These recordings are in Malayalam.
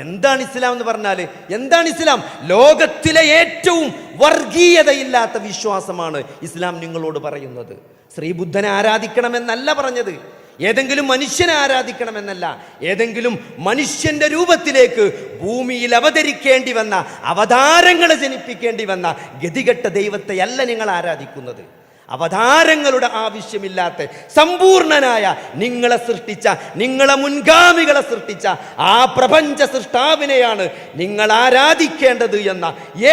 എന്താണ് ഇസ്ലാം എന്ന് പറഞ്ഞാൽ എന്താണ് ഇസ്ലാം? ലോകത്തിലെ ഏറ്റവും വർഗീയതയില്ലാത്ത വിശ്വാസമാണ് ഇസ്ലാം നിങ്ങളോട് പറയുന്നത്. ശ്രീബുദ്ധനെ ആരാധിക്കണമെന്നല്ല പറഞ്ഞത്, ഏതെങ്കിലും മനുഷ്യനെ ആരാധിക്കണമെന്നല്ല, ഏതെങ്കിലും മനുഷ്യന്റെ രൂപത്തിലേക്ക് ഭൂമിയിൽ അവതരിക്കേണ്ടി വന്ന, അവതാരങ്ങളെ ജനിപ്പിക്കേണ്ടി വന്ന ഗതികെട്ട ദൈവത്തെയല്ല നിങ്ങൾ ആരാധിക്കുന്നത്. അവതാരങ്ങളുടെ ആവശ്യമില്ലാത്ത സമ്പൂർണനായ നിങ്ങളെ സൃഷ്ടിച്ച, നിങ്ങളെ മുൻഗാമികളെ സൃഷ്ടിച്ച ആ പ്രപഞ്ച സൃഷ്ടാവിനെയാണ് നിങ്ങൾ ആരാധിക്കേണ്ടത് എന്ന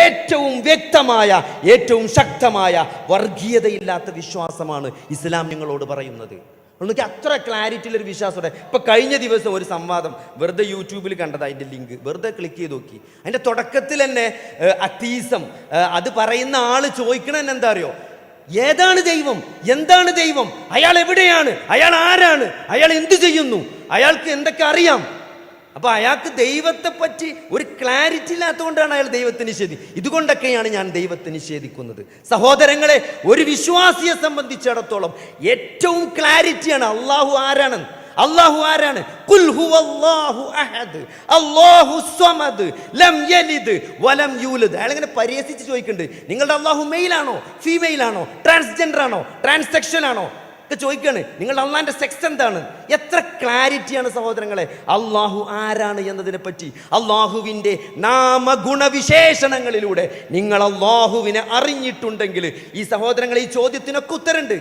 ഏറ്റവും വ്യക്തമായ, ഏറ്റവും ശക്തമായ വർഗീയതയില്ലാത്ത വിശ്വാസമാണ് ഇസ്ലാം നിങ്ങളോട് പറയുന്നത്. എനിക്ക് അത്ര ക്ലാരിറ്റിയിലൊരു വിശ്വാസത്തോടെ ഇപ്പം കഴിഞ്ഞ ദിവസം ഒരു സംവാദം വെറുതെ യൂട്യൂബിൽ കണ്ടത്, അതിൻ്റെ ലിങ്ക് വെറുതെ ക്ലിക്ക് ചെയ്ത് നോക്കി. അതിൻ്റെ തുടക്കത്തിൽ തന്നെ അത്തീസം അത് പറയുന്ന ആൾ ചോദിക്കണ എന്താ അറിയോ? ഏതാണ് ദൈവം? എന്താണ് ദൈവം? അയാൾ എവിടെയാണ്? അയാൾ ആരാണ്? അയാൾ എന്തു ചെയ്യുന്നു? അയാൾക്ക് എന്തൊക്കെ അറിയാം? അപ്പൊ അയാൾക്ക് ദൈവത്തെ പറ്റി ഒരു ക്ലാരിറ്റി ഇല്ലാത്തതുകൊണ്ടാണ് അയാൾ ദൈവത്തെ നിഷേധിക്കുന്നത്. ഇതുകൊണ്ടൊക്കെയാണ് ഞാൻ ദൈവത്തെ നിഷേധിക്കുന്നത്. സഹോദരങ്ങളെ, ഒരു വിശ്വാസിയെ സംബന്ധിച്ചിടത്തോളം ഏറ്റവും ക്ലാരിറ്റിയാണ് അള്ളാഹു ആരാണ്. അള്ളാഹു ആരാണ്? ഖുൽ ഹുവല്ലാഹു അഹദ് അല്ലാഹു സ്വമദ് ലം യലിദ് വലം യൂലദ്. അയാൾ ഇങ്ങനെ പരിഹസിച്ച് ചോദിക്കുന്നുണ്ട്, നിങ്ങളുടെ അള്ളാഹു മെയിലാണോ ഫീമെയിലാണോ ട്രാൻസ്ജെൻഡർ ആണോ ട്രാൻസ്സെക്ഷൽ ആണോ ഒക്കെ ചോദിക്കാണ്. നിങ്ങളുടെ അള്ളാഹിന്റെ സെക്സ് എന്താണ്? എത്ര ക്ലാരിറ്റിയാണ് സഹോദരങ്ങളെ അള്ളാഹു ആരാണ് എന്നതിനെ പറ്റി. അള്ളാഹുവിൻ്റെ നാമഗുണവിശേഷണങ്ങളിലൂടെ നിങ്ങൾ അള്ളാഹുവിനെ അറിഞ്ഞിട്ടുണ്ടെങ്കിൽ ഈ സഹോദരങ്ങളെ ഈ ചോദ്യത്തിനൊക്കെ ഉത്തരമുണ്ട്.